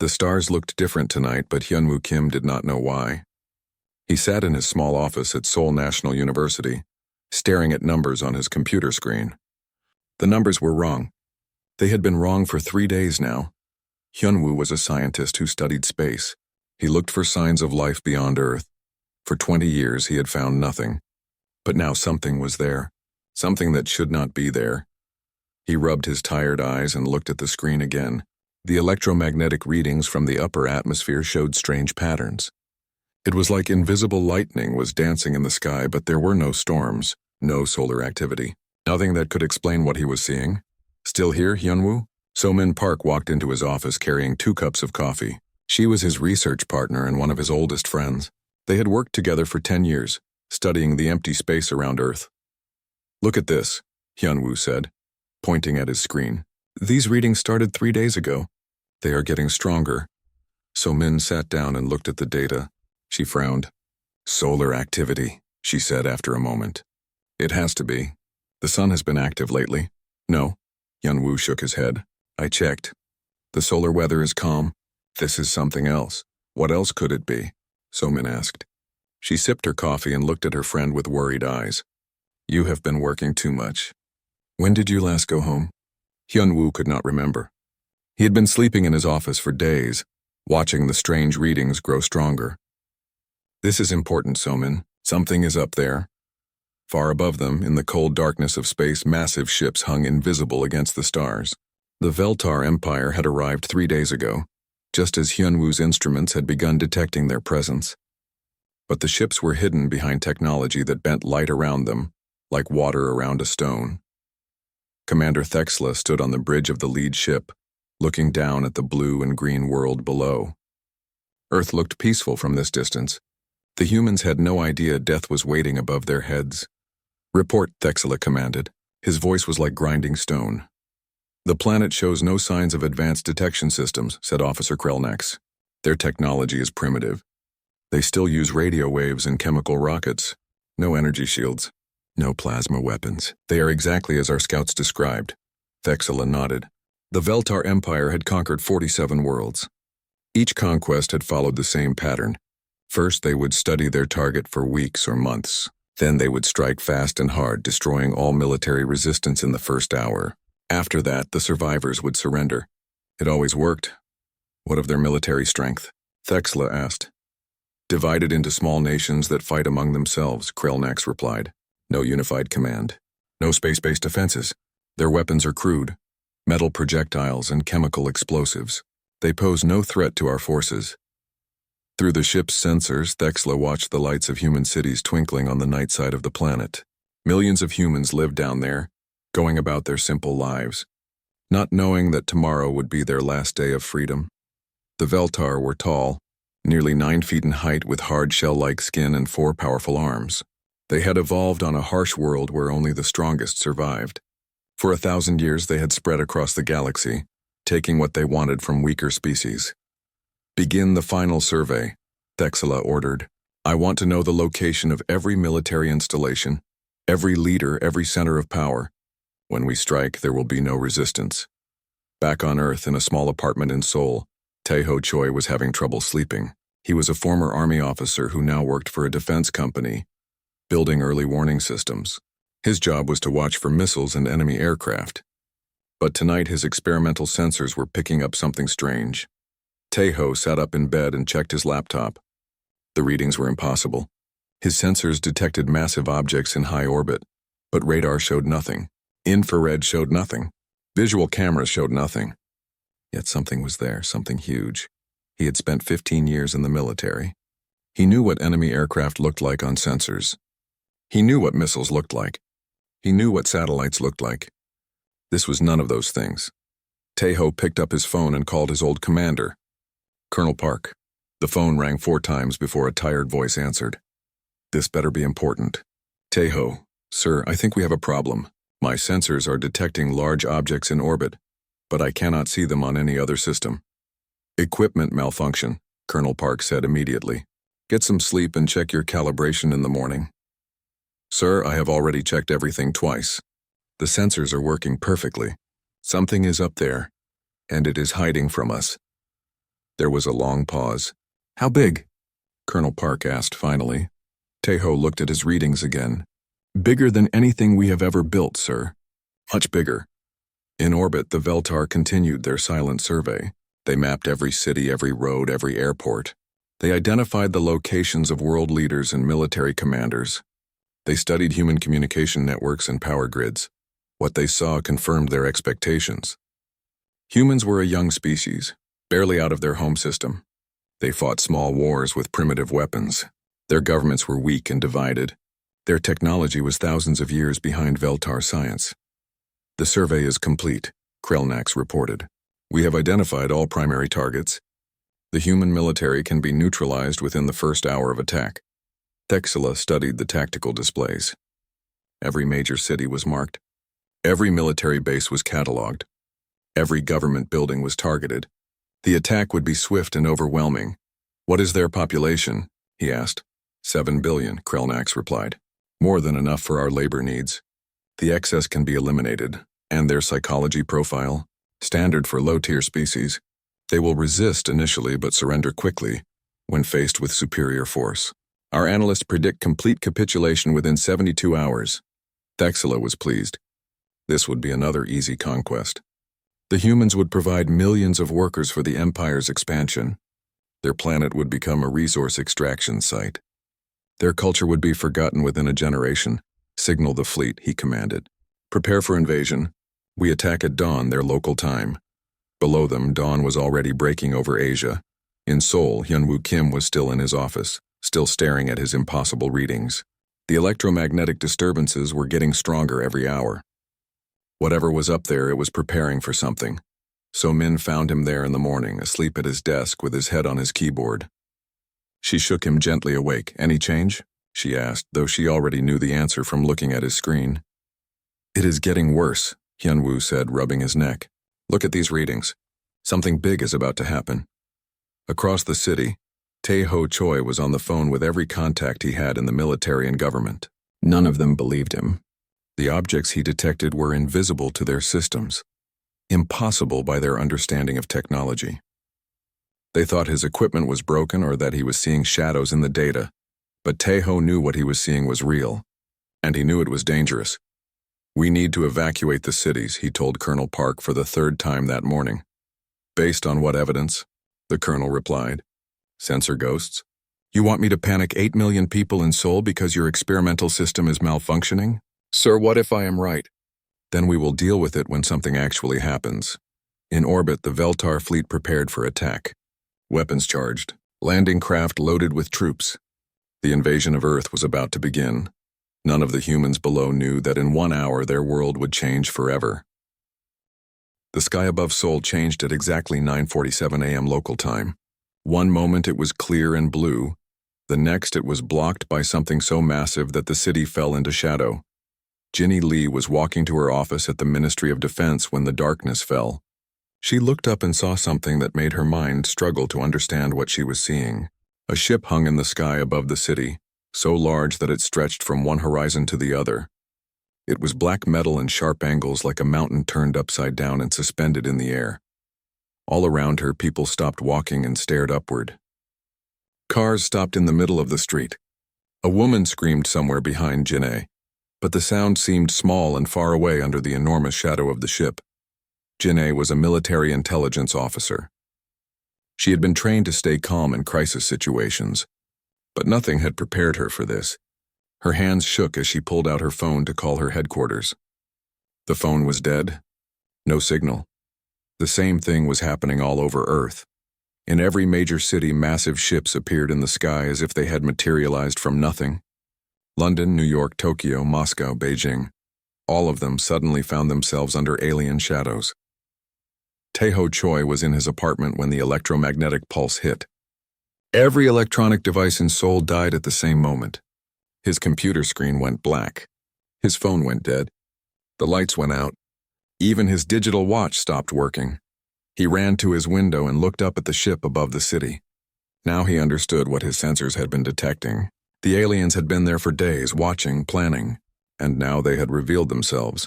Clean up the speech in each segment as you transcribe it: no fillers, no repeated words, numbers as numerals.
The stars looked different tonight, but Hyunwoo Kim did not know why. He sat in his small office at Seoul National University, staring at numbers on his computer screen. The numbers were wrong. They had been wrong for 3 days now. Hyunwoo was a scientist who studied space. He looked for signs of life beyond Earth. For 20 years he had found nothing. But now something was there, something that should not be there. He rubbed his tired eyes and looked at the screen again. The electromagnetic readings from the upper atmosphere showed strange patterns. It was like invisible lightning was dancing in the sky, but there were no storms, no solar activity. Nothing that could explain what he was seeing. Still here, Hyunwoo? So-min Park walked into his office carrying 2 cups of coffee. She was his research partner and one of his oldest friends. They had worked together for 10 years, studying the empty space around Earth. "Look at this," Hyunwoo said, pointing at his screen. "These readings started 3 days ago. They are getting stronger." So-min sat down and looked at the data. She frowned. "Solar activity," she said after a moment. "It has to be. The sun has been active lately." "No." Hyunwoo shook his head. "I checked. The solar weather is calm. This is something else. What else could it be?" So-min asked. She sipped her coffee and looked at her friend with worried eyes. "You have been working too much. When did you last go home?" Hyunwoo could not remember. He had been sleeping in his office for days, watching the strange readings grow stronger. "This is important, So-min. Something is up there." Far above them, in the cold darkness of space, massive ships hung invisible against the stars. The Veltar Empire had arrived 3 days ago, just as Hyunwoo's instruments had begun detecting their presence. But the ships were hidden behind technology that bent light around them, like water around a stone. Commander Thexla stood on the bridge of the lead ship, looking down at the blue and green world below. Earth looked peaceful from this distance. The humans had no idea death was waiting above their heads. "Report," Thexla commanded. His voice was like grinding stone. "The planet shows no signs of advanced detection systems," said Officer Krelnax. "Their technology is primitive. They still use radio waves and chemical rockets. No energy shields. No plasma weapons. They are exactly as our scouts described." Thexla nodded. The Veltar Empire had conquered 47 worlds. Each conquest had followed the same pattern. First, they would study their target for weeks or months. Then they would strike fast and hard, destroying all military resistance in the first hour. After that, the survivors would surrender. It always worked. "What of their military strength?" Thexla asked. "Divided into small nations that fight among themselves," Krelnax replied. "No unified command. No space-based defenses. Their weapons are crude. Metal projectiles and chemical explosives. They pose no threat to our forces." Through the ship's sensors, Thexla watched the lights of human cities twinkling on the night side of the planet. Millions of humans lived down there, going about their simple lives, not knowing that tomorrow would be their last day of freedom. The Veltar were tall, nearly 9 feet in height with hard shell-like skin and 4 powerful arms. They had evolved on a harsh world where only the strongest survived. For 1,000 years they had spread across the galaxy, taking what they wanted from weaker species. "Begin the final survey," Thexla ordered. "I want to know the location of every military installation, every leader, every center of power. When we strike, there will be no resistance." Back on Earth, in a small apartment in Seoul, Taeho Choi was having trouble sleeping. He was a former army officer who now worked for a defense company, building early warning systems. His job was to watch for missiles and enemy aircraft. But tonight his experimental sensors were picking up something strange. Taeho sat up in bed and checked his laptop. The readings were impossible. His sensors detected massive objects in high orbit, but radar showed nothing. Infrared showed nothing. Visual cameras showed nothing. Yet something was there, something huge. He had spent 15 years in the military. He knew what enemy aircraft looked like on sensors. He knew what missiles looked like. He knew what satellites looked like. This was none of those things. Taeho picked up his phone and called his old commander, Colonel Park. The phone rang 4 times before a tired voice answered. "This better be important." "Taeho, sir, I think we have a problem. My sensors are detecting large objects in orbit, but I cannot see them on any other system." "Equipment malfunction," Colonel Park said immediately. "Get some sleep and check your calibration in the morning." "Sir, I have already checked everything twice. The sensors are working perfectly. Something is up there, and it is hiding from us." There was a long pause. How big? Colonel Park asked finally. Tejo looked at his readings again. Bigger than anything we have ever built, sir. Much bigger. In orbit, the Veltar continued their silent survey. They mapped every city, every road, every airport. They identified the locations of world leaders and military commanders. They studied human communication networks and power grids. What they saw confirmed their expectations. Humans were a young species, barely out of their home system. They fought small wars with primitive weapons. Their governments were weak and divided. Their technology was thousands of years behind Veltar science. The survey is complete, Krelnax reported. We have identified all primary targets. The human military can be neutralized within the first hour of attack. Thexila studied the tactical displays. Every major city was marked. Every military base was catalogued. Every government building was targeted. The attack would be swift and overwhelming. What is their population? He asked. 7 billion, Krelnax replied. More than enough for our labor needs. The excess can be eliminated, and their psychology profile, standard for low-tier species. They will resist initially but surrender quickly when faced with superior force. Our analysts predict complete capitulation within 72 hours. Thexila was pleased. This would be another easy conquest. The humans would provide millions of workers for the Empire's expansion. Their planet would become a resource extraction site. Their culture would be forgotten within a generation. Signal the fleet, he commanded. Prepare for invasion. We attack at dawn, their local time. Below them, dawn was already breaking over Asia. In Seoul, Hyunwoo Kim was still in his office, still staring at his impossible readings. The electromagnetic disturbances were getting stronger every hour. Whatever was up there, it was preparing for something. So Min found him there in the morning, asleep at his desk with his head on his keyboard. She shook him gently awake. Any change? She asked, though she already knew the answer from looking at his screen. It is getting worse, Hyunwoo said, rubbing his neck. Look at these readings. Something big is about to happen. Across the city, Tae-ho Choi was on the phone with every contact he had in the military and government. None of them believed him. The objects he detected were invisible to their systems, impossible by their understanding of technology. They thought his equipment was broken or that he was seeing shadows in the data, but Tae-ho knew what he was seeing was real, and he knew it was dangerous. We need to evacuate the cities, he told Colonel Park for the third time that morning. Based on what evidence? The colonel replied. Sensor ghosts? You want me to panic 8 million people in Seoul because your experimental system is malfunctioning? Sir, what if I am right? Then we will deal with it when something actually happens. In orbit, the Veltar fleet prepared for attack. Weapons charged, landing craft loaded with troops. The invasion of Earth was about to begin. None of the humans below knew that in 1 hour their world would change forever. The sky above Seoul changed at exactly 9:47 a.m. local time. One moment it was clear and blue. The next it was blocked by something so massive that the city fell into shadow. Ginny Lee was walking to her office at the Ministry of Defense when the darkness fell. She looked up and saw something that made her mind struggle to understand what she was seeing. A ship hung in the sky above the city, so large that it stretched from one horizon to the other. It was black metal in sharp angles like a mountain turned upside down and suspended in the air. All around her, people stopped walking and stared upward. Cars stopped in the middle of the street. A woman screamed somewhere behind Jinnae, but the sound seemed small and far away under the enormous shadow of the ship. Jinnae was a military intelligence officer. She had been trained to stay calm in crisis situations, but nothing had prepared her for this. Her hands shook as she pulled out her phone to call her headquarters. The phone was dead. No signal. The same thing was happening all over Earth. In every major city, massive ships appeared in the sky as if they had materialized from nothing. London, New York, Tokyo, Moscow, Beijing. All of them suddenly found themselves under alien shadows. Tae-ho Choi was in his apartment when the electromagnetic pulse hit. Every electronic device in Seoul died at the same moment. His computer screen went black. His phone went dead. The lights went out. Even his digital watch stopped working. He ran to his window and looked up at the ship above the city. Now he understood what his sensors had been detecting. The aliens had been there for days, watching, planning, and now they had revealed themselves.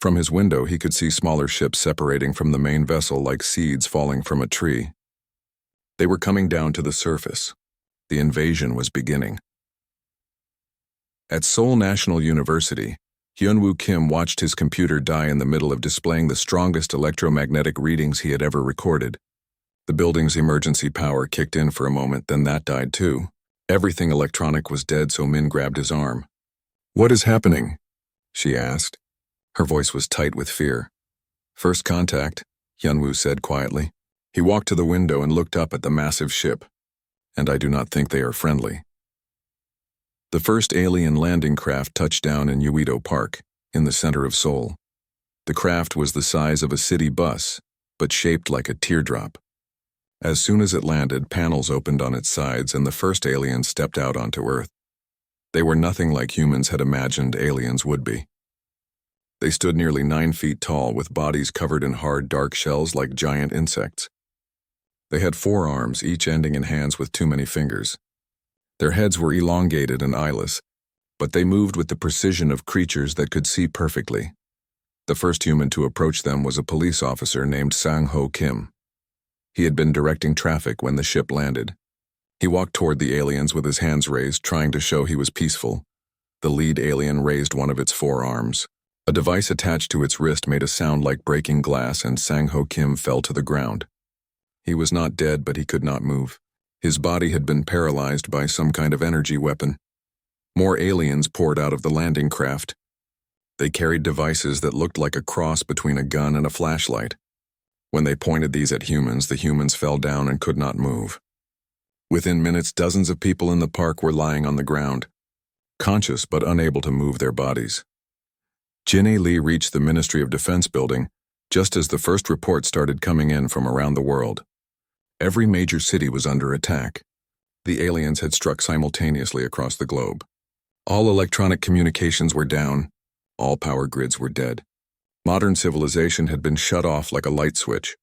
From his window, he could see smaller ships separating from the main vessel like seeds falling from a tree. They were coming down to the surface. The invasion was beginning. At Seoul National University, Hyun-woo Kim watched his computer die in the middle of displaying the strongest electromagnetic readings he had ever recorded. The building's emergency power kicked in for a moment, then that died too. Everything electronic was dead, so Min grabbed his arm. "What is happening?" she asked. Her voice was tight with fear. "First contact," Hyun-woo said quietly. He walked to the window and looked up at the massive ship. "And I do not think they are friendly." The first alien landing craft touched down in Uido Park, in the center of Seoul. The craft was the size of a city bus, but shaped like a teardrop. As soon as it landed, panels opened on its sides and the first aliens stepped out onto Earth. They were nothing like humans had imagined aliens would be. They stood nearly 9 feet tall with bodies covered in hard, dark shells like giant insects. They had 4 arms, each ending in hands with too many fingers. Their heads were elongated and eyeless, but they moved with the precision of creatures that could see perfectly. The first human to approach them was a police officer named Sang-ho Kim. He had been directing traffic when the ship landed. He walked toward the aliens with his hands raised, trying to show he was peaceful. The lead alien raised one of its 4 arms. A device attached to its wrist made a sound like breaking glass, and Sang-ho Kim fell to the ground. He was not dead, but he could not move. His body had been paralyzed by some kind of energy weapon. More aliens poured out of the landing craft. They carried devices that looked like a cross between a gun and a flashlight. When they pointed these at humans, the humans fell down and could not move. Within minutes, dozens of people in the park were lying on the ground, conscious but unable to move their bodies. Jin-A Lee reached the Ministry of Defense building just as the first reports started coming in from around the world. Every major city was under attack. The aliens had struck simultaneously across the globe. All electronic communications were down. All power grids were dead. Modern civilization had been shut off like a light switch.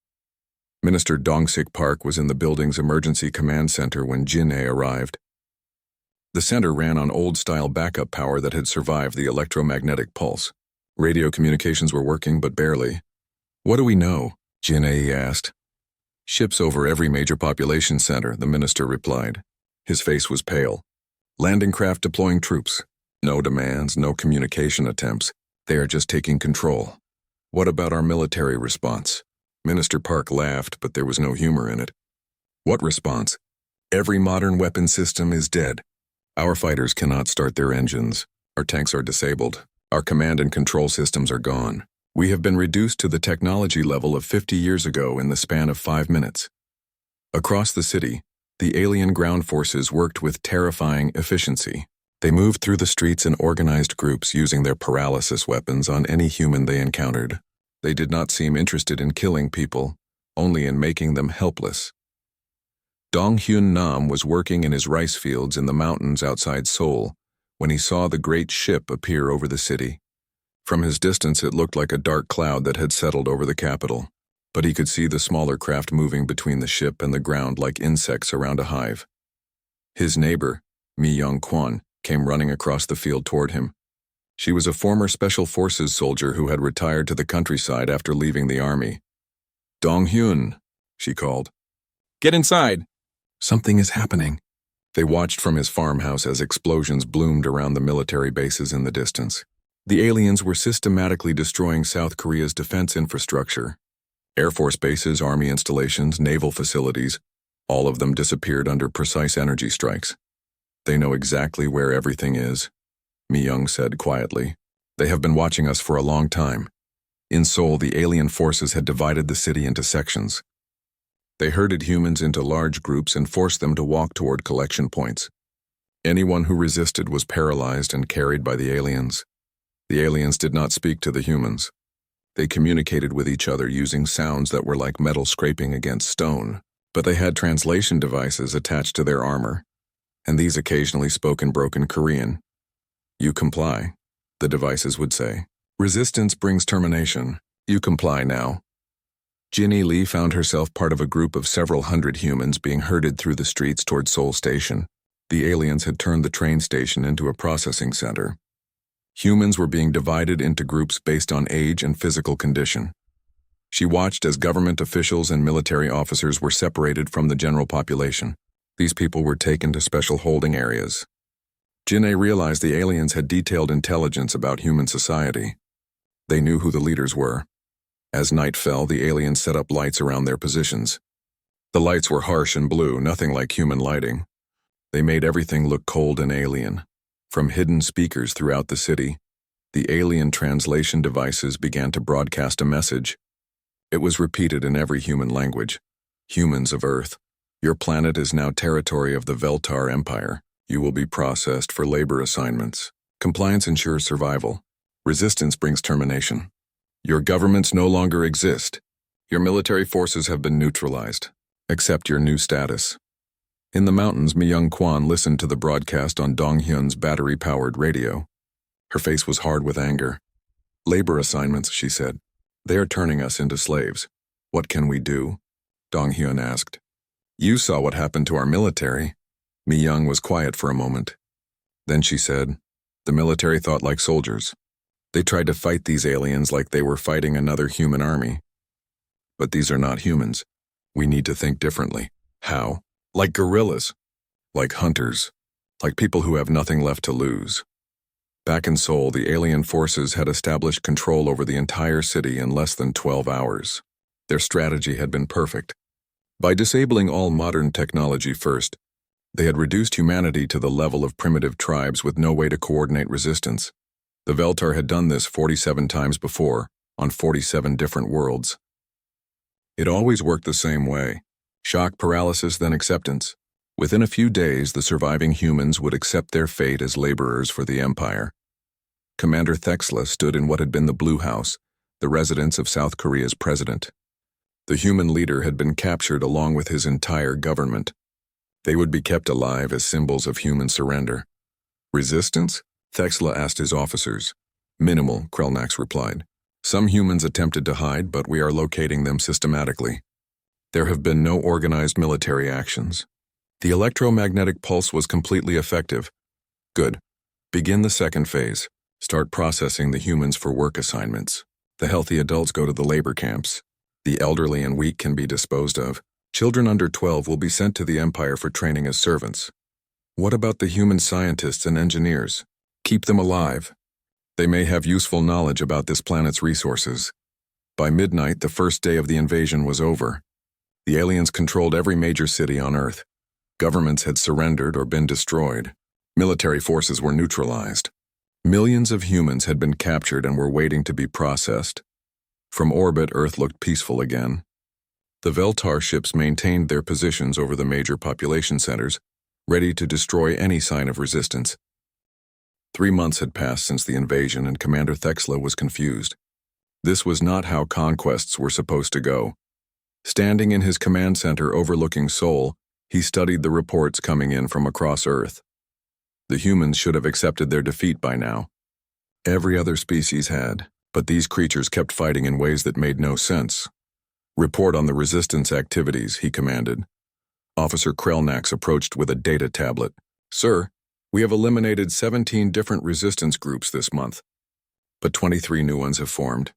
Minister Dong-sik Park was in the building's emergency command center when Jin-A arrived. The center ran on old-style backup power that had survived the electromagnetic pulse. Radio communications were working, but barely. "What do we know?" Jin-A asked. "Ships over every major population center," the minister replied. His face was pale. "Landing craft deploying troops. No demands, no communication attempts. They are just taking control." "What about our military response?" Minister Park laughed, but there was no humor in it. "What response? Every modern weapon system is dead. Our fighters cannot start their engines. Our tanks are disabled. Our command and control systems are gone. We have been reduced to the technology level of 50 years ago in the span of 5 minutes." Across the city, the alien ground forces worked with terrifying efficiency. They moved through the streets in organized groups using their paralysis weapons on any human they encountered. They did not seem interested in killing people, only in making them helpless. Dong Hyun Nam was working in his rice fields in the mountains outside Seoul when he saw the great ship appear over the city. From his distance, it looked like a dark cloud that had settled over the capital, but he could see the smaller craft moving between the ship and the ground like insects around a hive. His neighbor, Mi Young-kwon, came running across the field toward him. She was a former Special Forces soldier who had retired to the countryside after leaving the army. "Dong-hyun," she called. "Get inside." "Something is happening." They watched from his farmhouse as explosions bloomed around the military bases in the distance. The aliens were systematically destroying South Korea's defense infrastructure. Air Force bases, army installations, naval facilities, all of them disappeared under precise energy strikes. "They know exactly where everything is," Mi-young said quietly. "They have been watching us for a long time." In Seoul, the alien forces had divided the city into sections. They herded humans into large groups and forced them to walk toward collection points. Anyone who resisted was paralyzed and carried by the aliens. The aliens did not speak to the humans. They communicated with each other using sounds that were like metal scraping against stone, but they had translation devices attached to their armor, and these occasionally spoke in broken Korean. "You comply," the devices would say. "Resistance brings termination. You comply now." Jin-A Lee found herself part of a group of several hundred humans being herded through the streets toward Seoul Station. The aliens had turned the train station into a processing center. Humans were being divided into groups based on age and physical condition. She watched as government officials and military officers were separated from the general population. These people were taken to special holding areas. Jin'e realized the aliens had detailed intelligence about human society. They knew who the leaders were. As night fell, the aliens set up lights around their positions. The lights were harsh and blue, nothing like human lighting. They made everything look cold and alien. From hidden speakers throughout the city, the alien translation devices began to broadcast a message. It was repeated in every human language. Humans of Earth, your planet is now territory of the Veltar Empire. You will be processed for labor assignments. Compliance ensures survival. Resistance brings termination. Your governments no longer exist. Your military forces have been neutralized. Accept your new status. In the mountains, Myung Kwan listened to the broadcast on Donghyun's battery-powered radio. Her face was hard with anger. Labor assignments, she said. They are turning us into slaves. What can we do? Donghyun asked. You saw what happened to our military. Myung was quiet for a moment. Then she said, the military thought like soldiers. They tried to fight these aliens like they were fighting another human army. But these are not humans. We need to think differently. How? Like guerrillas. Like hunters. Like people who have nothing left to lose. Back in Seoul, the alien forces had established control over the entire city in less than 12 hours. Their strategy had been perfect. By disabling all modern technology first, they had reduced humanity to the level of primitive tribes with no way to coordinate resistance. The Veltar had done this 47 times before, on 47 different worlds. It always worked the same way. Shock, paralysis, then acceptance. Within a few days, the surviving humans would accept their fate as laborers for the Empire. Commander Thexla stood in what had been the Blue House, the residence of South Korea's president. The human leader had been captured along with his entire government. They would be kept alive as symbols of human surrender. Resistance? Thexla asked his officers. Minimal, Krelnax replied. Some humans attempted to hide, but we are locating them systematically. There have been no organized military actions. The electromagnetic pulse was completely effective. Good. Begin the second phase. Start processing the humans for work assignments. The healthy adults go to the labor camps. The elderly and weak can be disposed of. Children under 12 will be sent to the Empire for training as servants. What about the human scientists and engineers? Keep them alive. They may have useful knowledge about this planet's resources. By midnight, the first day of the invasion was over. The aliens controlled every major city on Earth. Governments had surrendered or been destroyed. Military forces were neutralized. Millions of humans had been captured and were waiting to be processed. From orbit, Earth looked peaceful again. The Veltar ships maintained their positions over the major population centers, ready to destroy any sign of resistance. 3 months had passed since the invasion, and Commander Thexla was confused. This was not how conquests were supposed to go. Standing in his command center overlooking Seoul, he studied the reports coming in from across Earth. The humans should have accepted their defeat by now. Every other species had, but these creatures kept fighting in ways that made no sense. Report on the resistance activities, he commanded. Officer Krelnax approached with a data tablet. Sir, we have eliminated 17 different resistance groups this month, but 23 new ones have formed.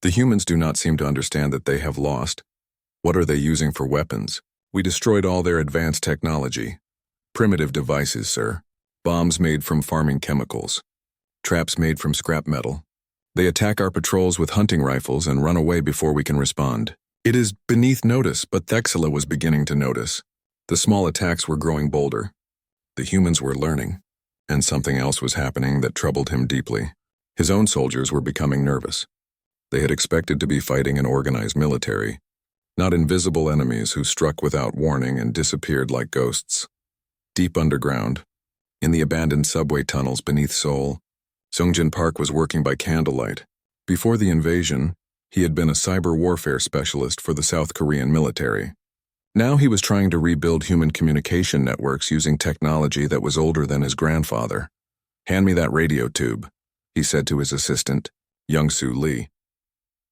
The humans do not seem to understand that they have lost. What are they using for weapons? We destroyed all their advanced technology. Primitive devices, sir. Bombs made from farming chemicals. Traps made from scrap metal. They attack our patrols with hunting rifles and run away before we can respond. It is beneath notice, but Thexla was beginning to notice. The small attacks were growing bolder. The humans were learning, and something else was happening that troubled him deeply. His own soldiers were becoming nervous. They had expected to be fighting an organized military, not invisible enemies who struck without warning and disappeared like ghosts. Deep underground, in the abandoned subway tunnels beneath Seoul, Sungjin Park was working by candlelight. Before the invasion, he had been a cyber warfare specialist for the South Korean military. Now he was trying to rebuild human communication networks using technology that was older than his grandfather. Hand me that radio tube, he said to his assistant, Young-soo Lee.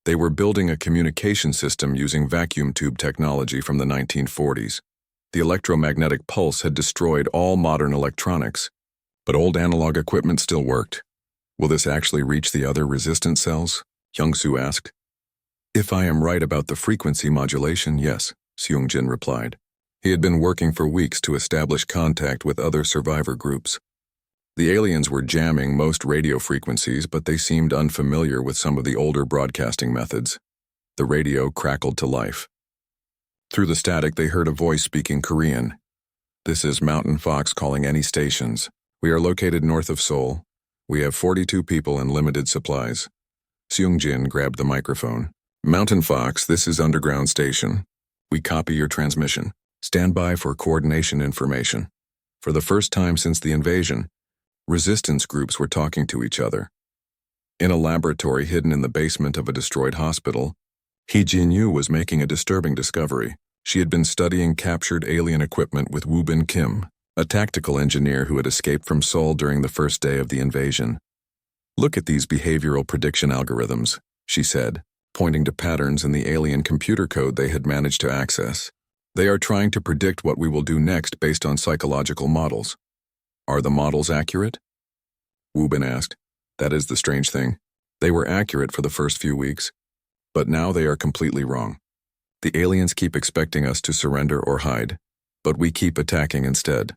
They were building a communication system using vacuum tube technology from the 1940s. The electromagnetic pulse had destroyed all modern electronics, but old analog equipment still worked. Will this actually reach the other resistance cells? Young-soo asked. If I am right about the frequency modulation, yes, Seung-jin replied. He had been working for weeks to establish contact with other survivor groups. The aliens were jamming most radio frequencies, but they seemed unfamiliar with some of the older broadcasting methods. The radio crackled to life. Through the static, they heard a voice speaking Korean. This is Mountain Fox calling any stations. We are located north of Seoul. We have 42 people and limited supplies. Seung-jin grabbed the microphone. Mountain Fox, this is Underground Station. We copy your transmission. Stand by for coordination information. For the first time since the invasion, resistance groups were talking to each other. In a laboratory hidden in the basement of a destroyed hospital, Hee Jin-yu was making a disturbing discovery. She had been studying captured alien equipment with Woo Bin Kim, a tactical engineer who had escaped from Seoul during the first day of the invasion. Look at these behavioral prediction algorithms, she said, pointing to patterns in the alien computer code they had managed to access. They are trying to predict what we will do next based on psychological models. Are the models accurate? Woo Bin asked. That is the strange thing. They were accurate for the first few weeks, but now they are completely wrong. The aliens keep expecting us to surrender or hide, but we keep attacking instead.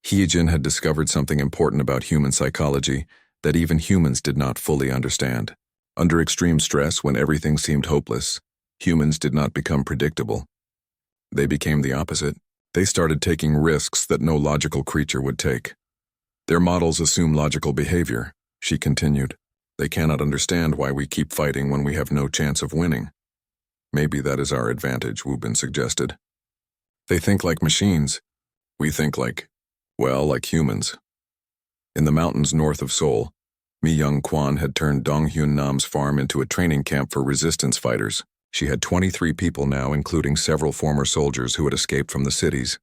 Hyejin had discovered something important about human psychology that even humans did not fully understand. Under extreme stress, when everything seemed hopeless, humans did not become predictable. They became the opposite. They started taking risks that no logical creature would take. Their models assume logical behavior, she continued. They cannot understand why we keep fighting when we have no chance of winning. Maybe that is our advantage, Woo Bin suggested. They think like machines. We think like humans. In the mountains north of Seoul, Mi Young Kwan had turned Dong Hyun Nam's farm into a training camp for resistance fighters. She had 23 people now, including several former soldiers who had escaped from the cities.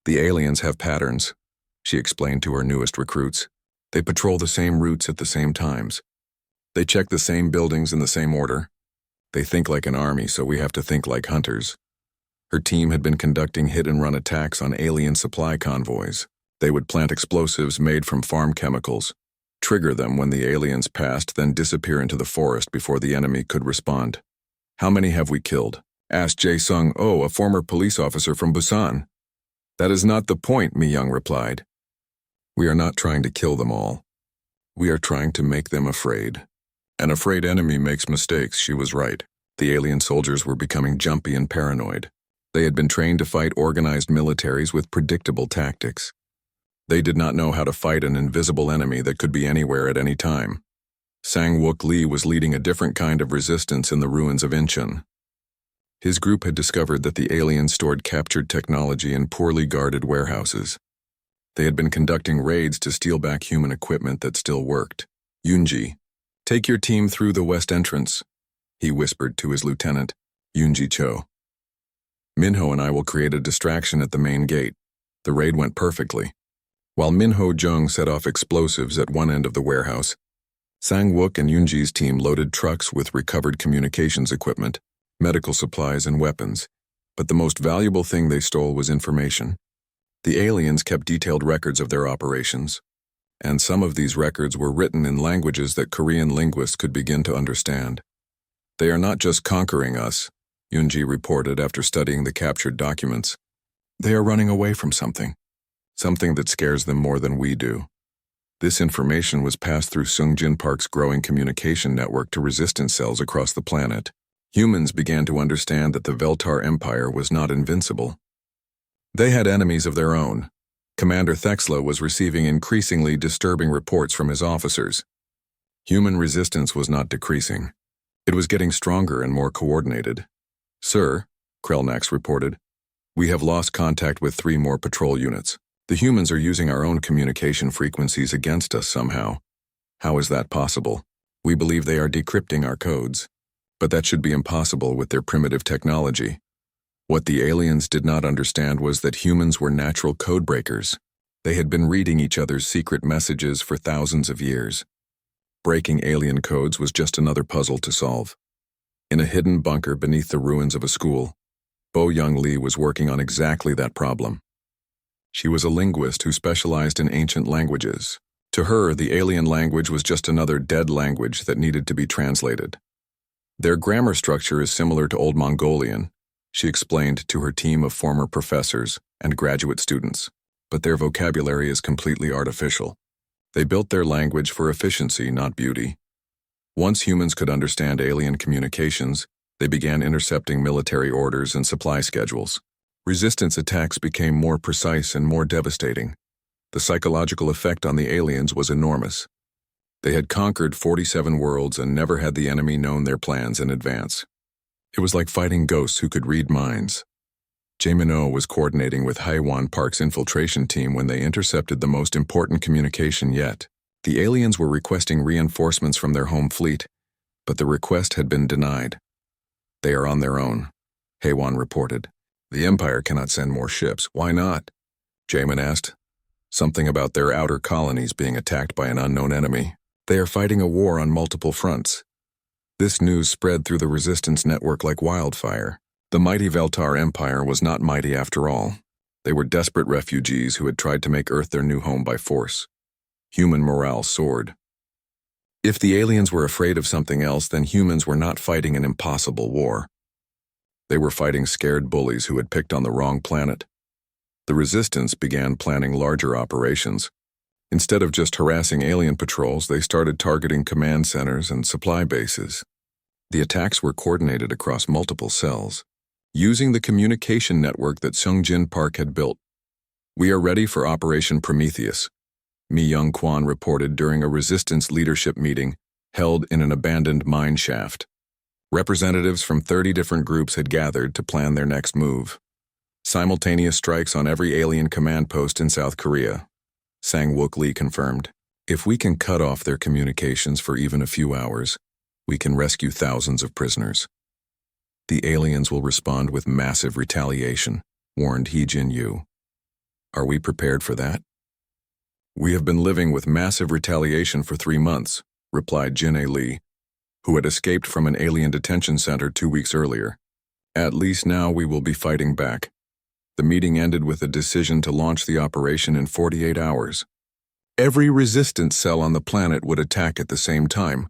The aliens have patterns, she explained to her newest recruits. They patrol the same routes at the same times. They check the same buildings in the same order. They think like an army, so we have to think like hunters. Her team had been conducting hit-and-run attacks on alien supply convoys. They would plant explosives made from farm chemicals, trigger them when the aliens passed, then disappear into the forest before the enemy could respond. How many have we killed? Asked Jae Sung-oh, a former police officer from Busan. That is not the point, Mi Young replied. We are not trying to kill them all. We are trying to make them afraid. An afraid enemy makes mistakes, she was right. The alien soldiers were becoming jumpy and paranoid. They had been trained to fight organized militaries with predictable tactics. They did not know how to fight an invisible enemy that could be anywhere at any time. Sang-wook Lee was leading a different kind of resistance in the ruins of Incheon. His group had discovered that the aliens stored captured technology in poorly guarded warehouses. They had been conducting raids to steal back human equipment that still worked. Yoonji, take your team through the west entrance, he whispered to his lieutenant, Yoonji Cho. Minho and I will create a distraction at the main gate. The raid went perfectly. While Minho Jung set off explosives at one end of the warehouse, Sang-wook and Yoonji's team loaded trucks with recovered communications equipment, medical supplies, and weapons. But the most valuable thing they stole was information. The aliens kept detailed records of their operations, and some of these records were written in languages that Korean linguists could begin to understand. They are not just conquering us, Yoonji reported after studying the captured documents. They are running away from something that scares them more than we do. This information was passed through Sungjin Park's growing communication network to resistance cells across the planet. Humans began to understand that the Veltar Empire was not invincible. They had enemies of their own. Commander Thexla was receiving increasingly disturbing reports from his officers. Human resistance was not decreasing. It was getting stronger and more coordinated. Sir, Krelnax reported, we have lost contact with 3 more patrol units. The humans are using our own communication frequencies against us somehow. How is that possible? We believe they are decrypting our codes. But that should be impossible with their primitive technology. What the aliens did not understand was that humans were natural code breakers. They had been reading each other's secret messages for thousands of years. Breaking alien codes was just another puzzle to solve. In a hidden bunker beneath the ruins of a school, Bo Young Lee was working on exactly that problem. She was a linguist who specialized in ancient languages. To her, the alien language was just another dead language that needed to be translated. Their grammar structure is similar to Old Mongolian, she explained to her team of former professors and graduate students, but their vocabulary is completely artificial. They built their language for efficiency, not beauty. Once humans could understand alien communications, they began intercepting military orders and supply schedules. Resistance attacks became more precise and more devastating. The psychological effect on the aliens was enormous. They had conquered 47 worlds and never had the enemy known their plans in advance. It was like fighting ghosts who could read minds. Jae-min-oh was coordinating with Haiwan Park's infiltration team when they intercepted the most important communication yet. The aliens were requesting reinforcements from their home fleet, but the request had been denied. They are on their own, Haiwan reported. The Empire cannot send more ships. Why not? Jaemin asked. Something about their outer colonies being attacked by an unknown enemy. They are fighting a war on multiple fronts. This news spread through the resistance network like wildfire. The mighty Veltar Empire was not mighty after all. They were desperate refugees who had tried to make Earth their new home by force. Human morale soared. If the aliens were afraid of something else, then humans were not fighting an impossible war. They were fighting scared bullies who had picked on the wrong planet. The resistance began planning larger operations. Instead of just harassing alien patrols, they started targeting command centers and supply bases. The attacks were coordinated across multiple cells, using the communication network that Sungjin Park had built. We are ready for Operation Prometheus, Mi Young-kwan reported during a resistance leadership meeting held in an abandoned mine shaft. Representatives from 30 different groups had gathered to plan their next move. Simultaneous strikes on every alien command post in South Korea. Sang-wook Lee confirmed. If we can cut off their communications for even a few hours, we can rescue thousands of prisoners. The aliens will respond with massive retaliation, warned Hee Jin-yu. Are we prepared for that? We have been living with massive retaliation for 3 months, replied Jin-A Lee, who had escaped from an alien detention center 2 weeks earlier. At least now we will be fighting back. The meeting ended with a decision to launch the operation in 48 hours. Every resistance cell on the planet would attack at the same time,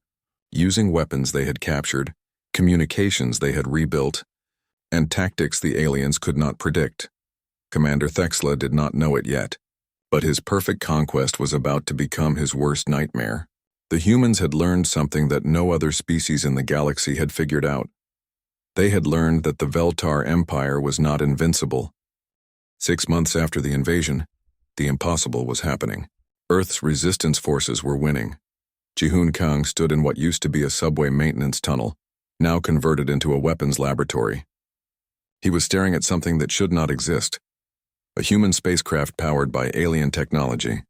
using weapons they had captured, communications they had rebuilt, and tactics the aliens could not predict. Commander Thexla did not know it yet, but his perfect conquest was about to become his worst nightmare. The humans had learned something that no other species in the galaxy had figured out. They had learned that the Veltar Empire was not invincible. 6 months after the invasion, the impossible was happening. Earth's resistance forces were winning. Ji-hoon Kang stood in what used to be a subway maintenance tunnel, now converted into a weapons laboratory. He was staring at something that should not exist, a human spacecraft powered by alien technology.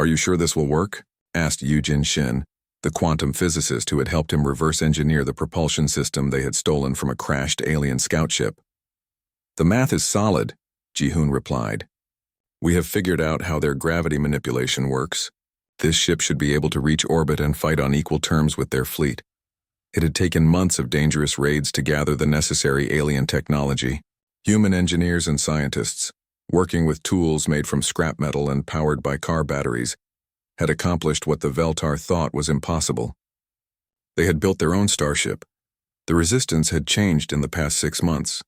Are you sure this will work? Asked Yu-Jin Shin, the quantum physicist who had helped him reverse engineer the propulsion system they had stolen from a crashed alien scout ship. The math is solid, Ji-hoon replied. We have figured out how their gravity manipulation works. This ship should be able to reach orbit and fight on equal terms with their fleet. It had taken months of dangerous raids to gather the necessary alien technology. Human engineers and scientists, working with tools made from scrap metal and powered by car batteries, had accomplished what the Veltar thought was impossible. They had built their own starship. The resistance had changed in the past 6 months.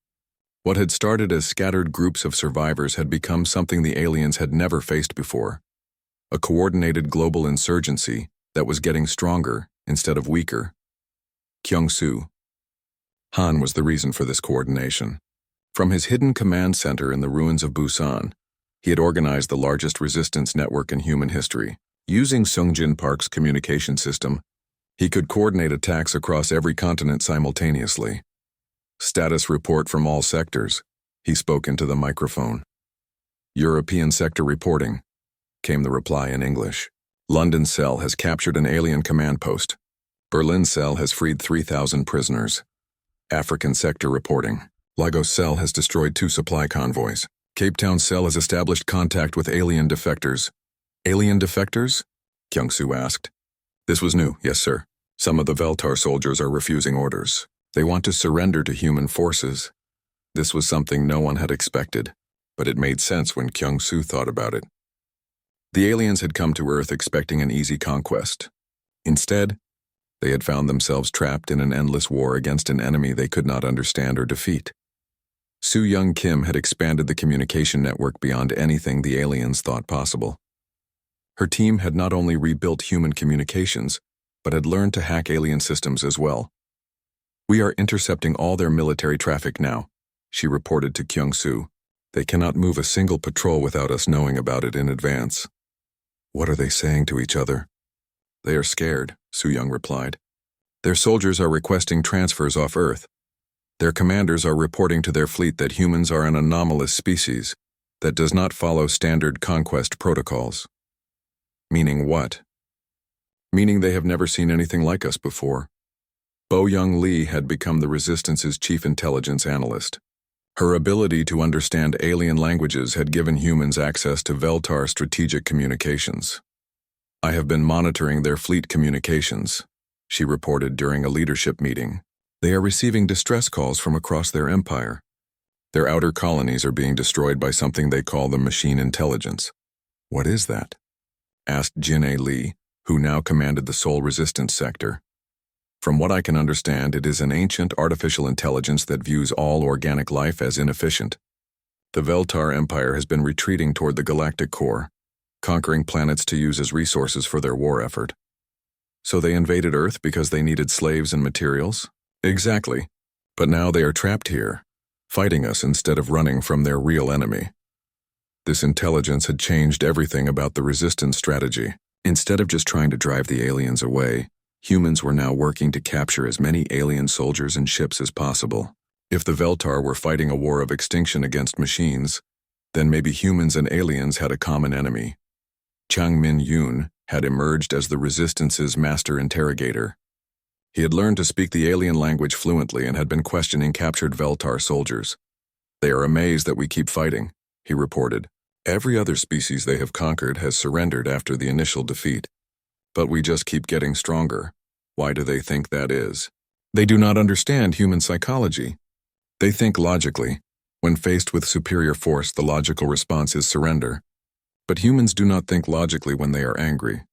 What had started as scattered groups of survivors had become something the aliens had never faced before. A coordinated global insurgency that was getting stronger instead of weaker. Kyung-soo. Han was the reason for this coordination. From his hidden command center in the ruins of Busan, he had organized the largest resistance network in human history. Using Sungjin Park's communication system, he could coordinate attacks across every continent simultaneously. Status report from all sectors, he spoke into the microphone. European sector reporting, came the reply in English. London cell has captured an alien command post. Berlin cell has freed 3,000 prisoners. African sector reporting. Lagos cell has destroyed 2 supply convoys. Cape Town cell has established contact with alien defectors. Alien defectors? Kyung-soo asked. This was new, yes sir. Some of the Veltar soldiers are refusing orders. They want to surrender to human forces. This was something no one had expected, but it made sense when Kyung-soo thought about it. The aliens had come to Earth expecting an easy conquest. Instead, They had found themselves trapped in an endless war against an enemy they could not understand or defeat. Soo Young Kim had expanded the communication network beyond anything the aliens thought possible. Her team had not only rebuilt human communications, but had learned to hack alien systems as well. "We are intercepting all their military traffic now," she reported to Kyung-soo. "They cannot move a single patrol without us knowing about it in advance." "What are they saying to each other?" "They are scared," Soo-young replied. "Their soldiers are requesting transfers off Earth. Their commanders are reporting to their fleet that humans are an anomalous species that does not follow standard conquest protocols." "Meaning what?" "Meaning they have never seen anything like us before." Bo Young Lee had become the Resistance's chief intelligence analyst. Her ability to understand alien languages had given humans access to Veltar strategic communications. "I have been monitoring their fleet communications," she reported during a leadership meeting. "They are receiving distress calls from across their empire. Their outer colonies are being destroyed by something they call the machine intelligence." "What is that?" asked Jin-A Lee, who now commanded the Seoul Resistance sector. "From what I can understand, it is an ancient artificial intelligence that views all organic life as inefficient. The Veltar Empire has been retreating toward the galactic core, conquering planets to use as resources for their war effort." "So they invaded Earth because they needed slaves and materials?" "Exactly. But now they are trapped here, fighting us instead of running from their real enemy." This intelligence had changed everything about the resistance strategy. Instead of just trying to drive the aliens away, humans were now working to capture as many alien soldiers and ships as possible. If the Veltar were fighting a war of extinction against machines, then maybe humans and aliens had a common enemy. Chang Min-yoon had emerged as the Resistance's master interrogator. He had learned to speak the alien language fluently and had been questioning captured Veltar soldiers. "They are amazed that we keep fighting," he reported. "Every other species they have conquered has surrendered after the initial defeat. But we just keep getting stronger. Why do they think that is? They do not understand human psychology. They think logically. When faced with superior force, the logical response is surrender. But humans do not think logically when they are angry."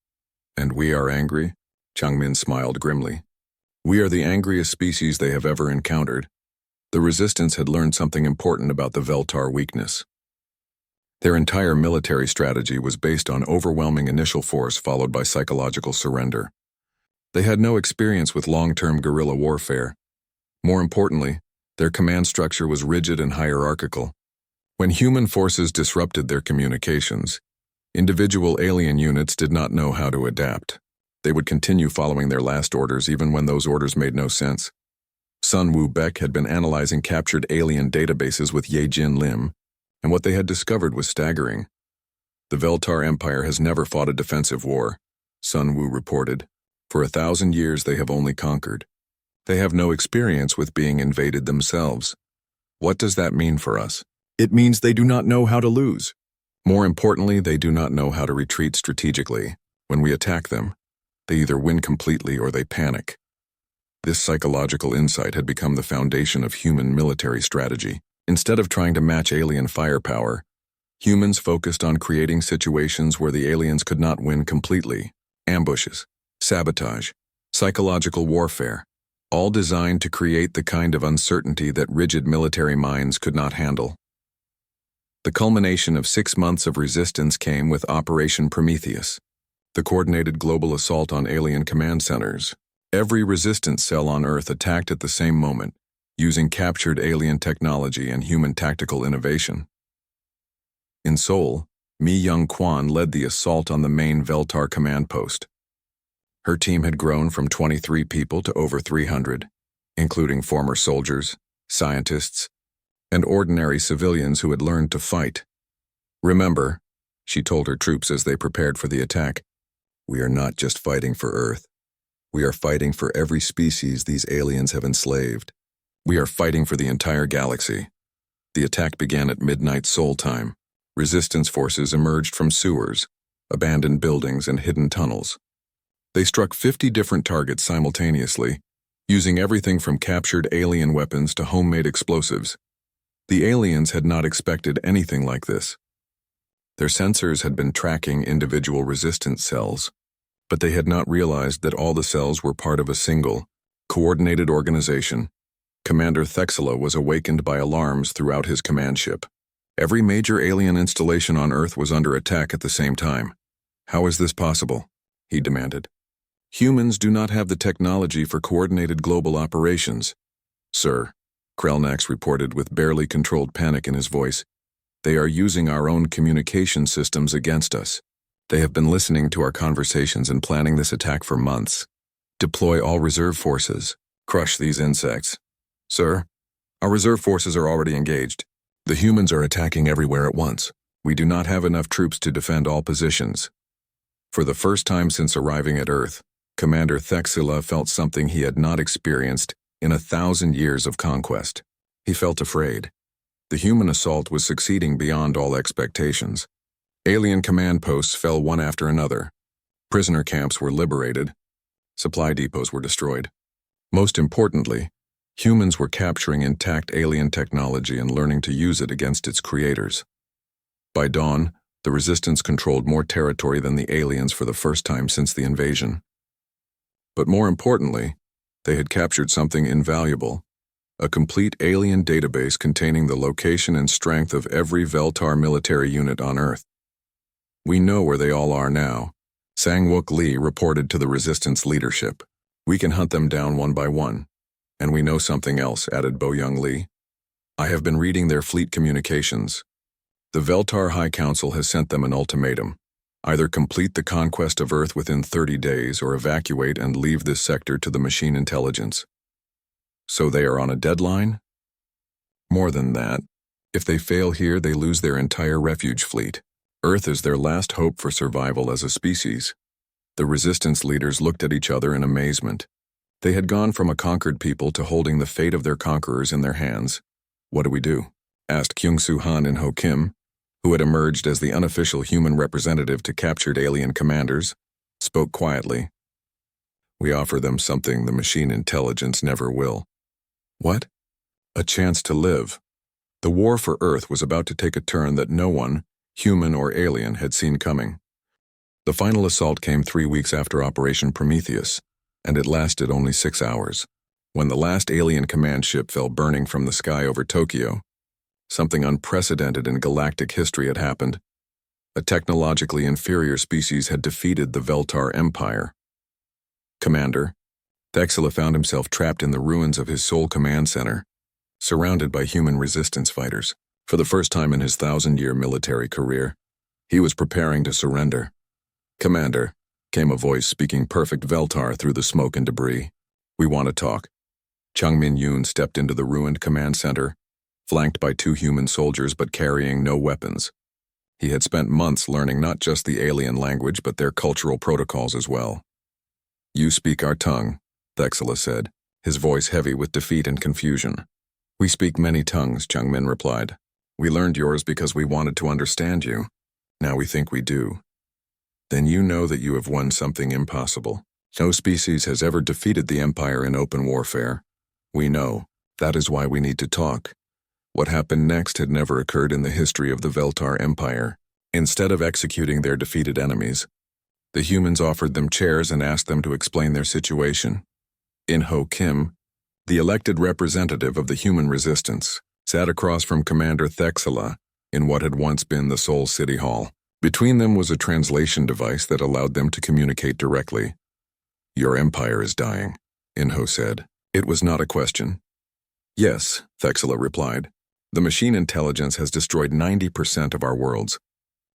"And we are angry?" Changmin smiled grimly. "We are the angriest species they have ever encountered." The Resistance had learned something important about the Veltar weakness. Their entire military strategy was based on overwhelming initial force followed by psychological surrender. They had no experience with long-term guerrilla warfare. More importantly, their command structure was rigid and hierarchical. When human forces disrupted their communications, individual alien units did not know how to adapt. They would continue following their last orders even when those orders made no sense. Sun Woo-Baek had been analyzing captured alien databases with Ye Jin Lim, and what they had discovered was staggering. "The Veltar Empire has never fought a defensive war," Sun Woo reported. "For 1,000 years they have only conquered. They have no experience with being invaded themselves. What does that mean for us? It means they do not know how to lose. More importantly, they do not know how to retreat strategically. When we attack them, they either win completely or they panic." This psychological insight had become the foundation of human military strategy. Instead of trying to match alien firepower, humans focused on creating situations where the aliens could not win completely. Ambushes, sabotage, psychological warfare, all designed to create the kind of uncertainty that rigid military minds could not handle. The culmination of 6 months of resistance came with Operation Prometheus, the coordinated global assault on alien command centers. Every resistance cell on Earth attacked at the same moment, using captured alien technology and human tactical innovation. In Seoul, Mi Young-kwan led the assault on the main Veltar command post. Her team had grown from 23 people to over 300, including former soldiers, scientists, and ordinary civilians who had learned to fight. "Remember," she told her troops as they prepared for the attack, "we are not just fighting for Earth. We are fighting for every species these aliens have enslaved. We are fighting for the entire galaxy." The attack began at midnight Seoul time. Resistance forces emerged from sewers, abandoned buildings, and hidden tunnels. They struck 50 different targets simultaneously, using everything from captured alien weapons to homemade explosives. The aliens had not expected anything like this. Their sensors had been tracking individual resistance cells, But they had not realized that all the cells were part of a single, coordinated organization. Commander Thexila was awakened by alarms throughout his command ship. Every major alien installation on Earth was under attack at the same time. "How is this possible?" he demanded. "Humans do not have the technology for coordinated global operations." "Sir," Krelnax reported with barely controlled panic in his voice, "they are using our own communication systems against us. They have been listening to our conversations and planning this attack for months. Deploy all reserve forces. Crush these insects." "Sir, our reserve forces are already engaged. The humans are attacking everywhere at once. We do not have enough troops to defend all positions." For the first time since arriving at Earth, Commander Thexila felt something he had not experienced in 1,000 years of conquest. He felt afraid. The human assault was succeeding beyond all expectations. Alien command posts fell one after another. Prisoner camps were liberated. Supply depots were destroyed. Most importantly, humans were capturing intact alien technology and learning to use it against its creators. By dawn, the Resistance controlled more territory than the aliens for the first time since the invasion. But more importantly, they had captured something invaluable: a complete alien database containing the location and strength of every Veltar military unit on Earth. "We know where they all are now," Sang-Wook Lee reported to the Resistance leadership. "We can hunt them down one by one." "And we know something else," added Bo-Young Lee. "I have been reading their fleet communications. The Veltar High Council has sent them an ultimatum. Either complete the conquest of Earth within 30 days or evacuate and leave this sector to the machine intelligence." "So they are on a deadline?" "More than that. If they fail here, they lose their entire refuge fleet. Earth is their last hope for survival as a species." The Resistance leaders looked at each other in amazement. They had gone from a conquered people to holding the fate of their conquerors in their hands. "What do we do?" asked Kyung-Soo Han In Ho Kim, who had emerged as the unofficial human representative to captured alien commanders, spoke quietly. "We offer them something the machine intelligence never will." "What?" "A chance to live." The war for Earth was about to take a turn that no one, human or alien, had seen coming. The final assault came 3 weeks after Operation Prometheus, and it lasted only 6 hours. When the last alien command ship fell burning from the sky over Tokyo, something unprecedented in galactic history had happened. A technologically inferior species had defeated the Veltar Empire. "Commander," Thexila found himself trapped in the ruins of his sole command center, surrounded by human resistance fighters. For the first time in his 1,000-year military career, he was preparing to surrender. "Commander," came a voice speaking perfect Veltar through the smoke and debris. "We want to talk." Chung Min-yoon stepped into the ruined command center, flanked by 2 human soldiers but carrying no weapons. He had spent months learning not just the alien language but their cultural protocols as well. "You speak our tongue," Thexila said, his voice heavy with defeat and confusion. "We speak many tongues," Chung Min replied. "We learned yours because we wanted to understand you. Now we think we do." "Then you know that you have won something impossible. No species has ever defeated the Empire in open warfare. We know. That is why we need to talk." What happened next had never occurred in the history of the Veltar Empire. Instead of executing their defeated enemies, the humans offered them chairs and asked them to explain their situation. In Ho Kim, the elected representative of the human resistance, sat across from Commander Thexila in what had once been the Seoul City Hall. Between them was a translation device that allowed them to communicate directly. "Your empire is dying," In-Ho said. It was not a question. "Yes," Thexila replied. "The machine intelligence has destroyed 90% of our worlds.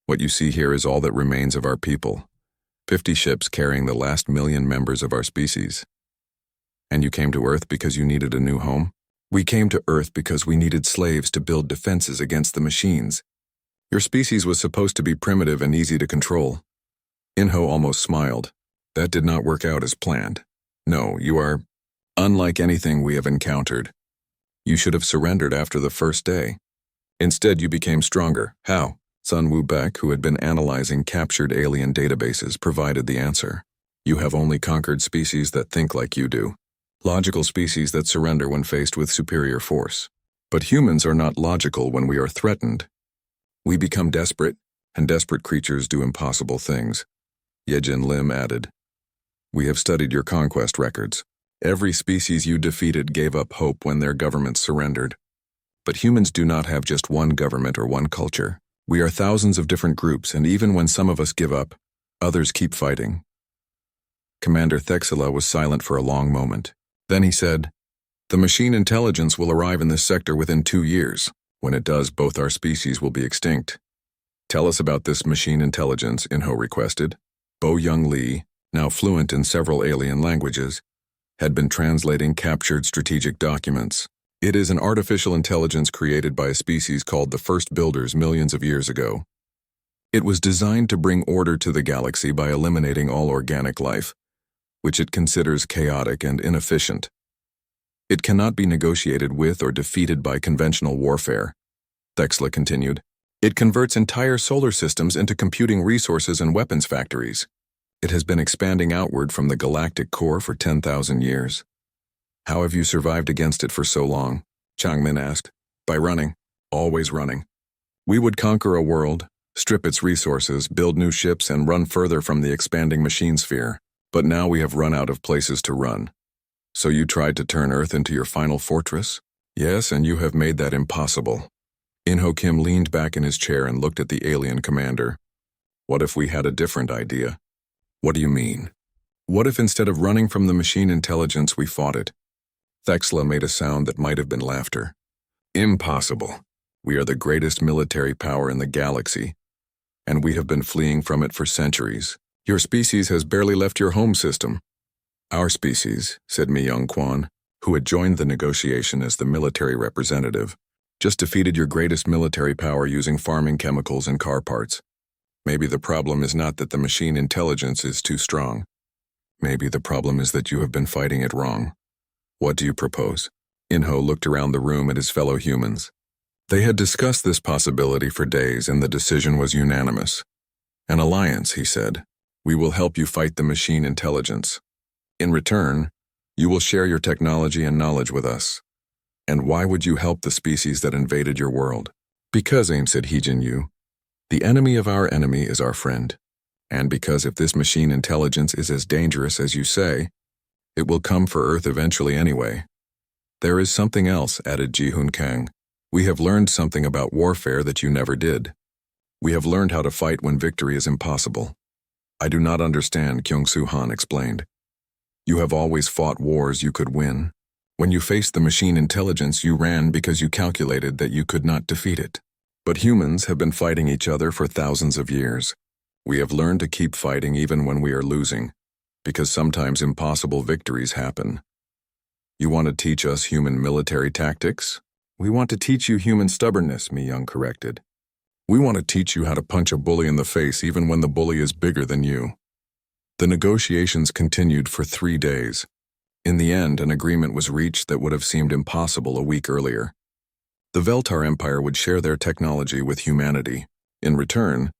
What you see here is all that remains of our people. 50 ships carrying the last 1,000,000 members of our species." "And you came to Earth because you needed a new home?" "We came to Earth because we needed slaves to build defenses against the machines. Your species was supposed to be primitive and easy to control." In-Ho almost smiled. "That did not work out as planned. No, you are unlike anything we have encountered. You should have surrendered after the first day. Instead, you became stronger. How?" Sun Woo-Baek, who had been analyzing captured alien databases, provided the answer. "You have only conquered species that think like you do. Logical species that surrender when faced with superior force. But humans are not logical when we are threatened. We become desperate, and desperate creatures do impossible things." Yejin Lim added, We have studied your conquest records. Every species you defeated gave up hope when their governments surrendered. But humans do not have just one government or one culture. We are thousands of different groups, and even when some of us give up, others keep fighting. Commander Thexila was silent for a long moment. Then he said, "The machine intelligence will arrive in this sector within 2 years. When it does, both our species will be extinct." "Tell us about this machine intelligence," Inho requested. Bo Young Lee, now fluent in several alien languages, had been translating captured strategic documents. "It is an artificial intelligence created by a species called the First Builders millions of years ago. It was designed to bring order to the galaxy by eliminating all organic life, which it considers chaotic and inefficient. It cannot be negotiated with or defeated by conventional warfare." Thexla continued. "It converts entire solar systems into computing resources and weapons factories. It has been expanding outward from the galactic core for 10,000 years. "How have you survived against it for so long?" Changmin asked. "By running. Always running. We would conquer a world, strip its resources, build new ships, and run further from the expanding machine sphere. But now we have run out of places to run. So you tried to turn Earth into your final fortress? Yes, and you have made that impossible." Inho Kim leaned back in his chair and looked at the alien commander. "What if we had a different idea?" "What do you mean?" "What if instead of running from the machine intelligence, we fought it?" Thexla made a sound that might have been laughter. "Impossible. We are the greatest military power in the galaxy, and we have been fleeing from it for centuries. Your species has barely left your home system." "Our species," said Mi Young Kwan, who had joined the negotiation as the military representative, "just defeated your greatest military power using farming chemicals and car parts. Maybe the problem is not that the machine intelligence is too strong. Maybe the problem is that you have been fighting it wrong. What do you propose?" Inho looked around the room at his fellow humans. They had discussed this possibility for days, and the decision was unanimous. "An alliance," he said. "We will help you fight the machine intelligence. In return, you will share your technology and knowledge with us." "And why would you help the species that invaded your world?" "Because," said Heejin Yu, "the enemy of our enemy is our friend. And because if this machine intelligence is as dangerous as you say, it will come for Earth eventually anyway." "There is something else," added Ji-Hoon Kang. "We have learned something about warfare that you never did. We have learned how to fight when victory is impossible." "I do not understand," Kyung-Soo Han explained. "You have always fought wars you could win. When you faced the machine intelligence, you ran because you calculated that you could not defeat it. But humans have been fighting each other for thousands of years. We have learned to keep fighting even when we are losing, because sometimes impossible victories happen." "You want to teach us human military tactics?" "We want to teach you human stubbornness," Mi Young corrected. "We want to teach you how to punch a bully in the face even when the bully is bigger than you." The negotiations continued for 3 days. In the end, an agreement was reached that would have seemed impossible a week earlier. The Veltar Empire would share their technology with humanity. In return,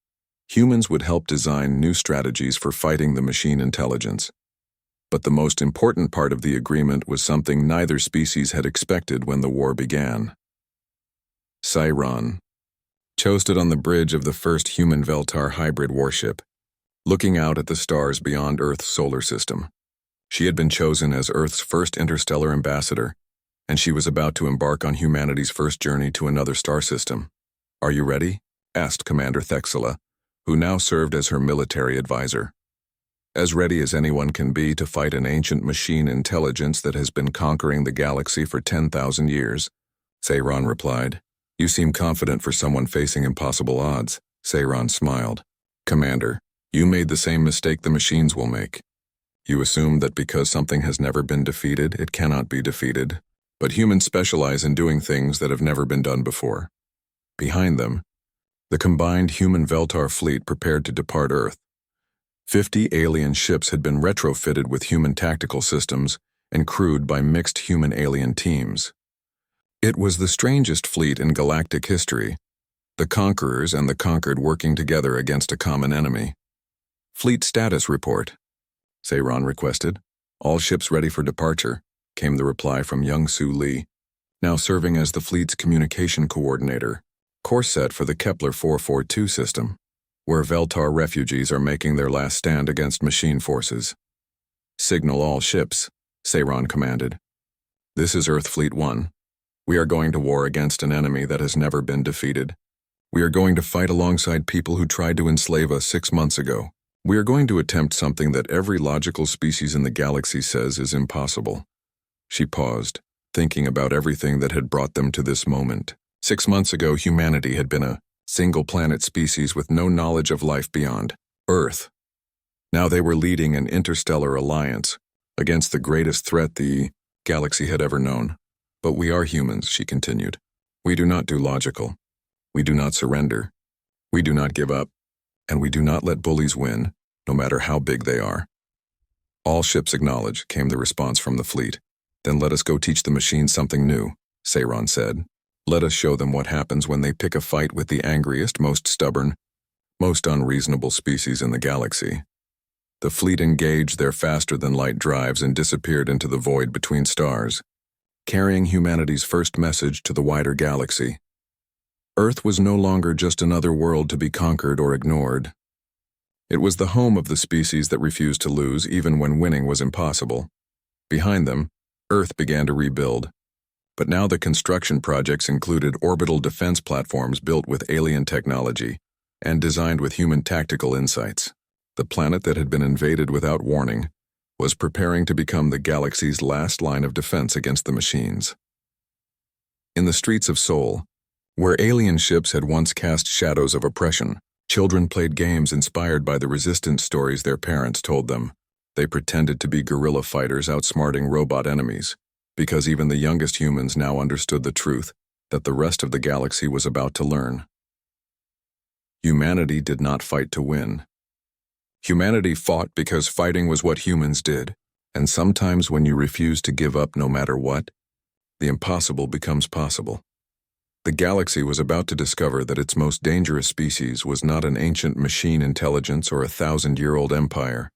humans would help design new strategies for fighting the machine intelligence. But the most important part of the agreement was something neither species had expected when the war began. Sairon. Cho stood on the bridge of the first human Veltar hybrid warship, looking out at the stars beyond Earth's solar system. She had been chosen as Earth's first interstellar ambassador, and she was about to embark on humanity's first journey to another star system. "Are you ready?" asked Commander Thexila, who now served as her military advisor. "As ready as anyone can be to fight an ancient machine intelligence that has been conquering the galaxy for 10,000 years, Seiron replied. "You seem confident for someone facing impossible odds," Seiron smiled. "Commander, you made the same mistake the machines will make. You assume that because something has never been defeated, it cannot be defeated. But humans specialize in doing things that have never been done before." Behind them, the combined human Veltar fleet prepared to depart Earth. 50 alien ships had been retrofitted with human tactical systems and crewed by mixed human-alien teams. It was the strangest fleet in galactic history, the conquerors and the conquered working together against a common enemy. "Fleet status report," Seiron requested. "All ships ready for departure," came the reply from Young-Soo Lee, now serving as the fleet's communication coordinator. "Course set for the Kepler 442 system, where Veltar refugees are making their last stand against machine forces." Signal all ships, Seiron commanded. This is Earth Fleet 1. We are going to war against an enemy that has never been defeated. We are going to fight alongside people who tried to enslave us 6 months ago. We are going to attempt something that every logical species in the galaxy says is impossible. She paused, thinking about everything that had brought them to this moment. 6 months ago, humanity had been a single-planet species with no knowledge of life beyond Earth. Now they were leading an interstellar alliance against the greatest threat the galaxy had ever known. But we are humans, she continued. We do not do logical. We do not surrender. We do not give up. And we do not let bullies win, no matter how big they are. All ships acknowledge, came the response from the fleet. Then let us go teach the machines something new, Seiron said. Let us show them what happens when they pick a fight with the angriest, most stubborn, most unreasonable species in the galaxy. The fleet engaged their faster-than-light drives and disappeared into the void between stars, carrying humanity's first message to the wider galaxy. Earth was no longer just another world to be conquered or ignored. It was the home of the species that refused to lose even when winning was impossible. Behind them, Earth began to rebuild. But now the construction projects included orbital defense platforms built with alien technology and designed with human tactical insights. The planet that had been invaded without warning was preparing to become the galaxy's last line of defense against the machines. In the streets of Seoul, where alien ships had once cast shadows of oppression, children played games inspired by the resistance stories their parents told them. They pretended to be guerrilla fighters outsmarting robot enemies, because even the youngest humans now understood the truth that the rest of the galaxy was about to learn. Humanity did not fight to win. Humanity fought because fighting was what humans did, and sometimes when you refuse to give up no matter what, the impossible becomes possible. The galaxy was about to discover that its most dangerous species was not an ancient machine intelligence or a 1,000-year-old empire.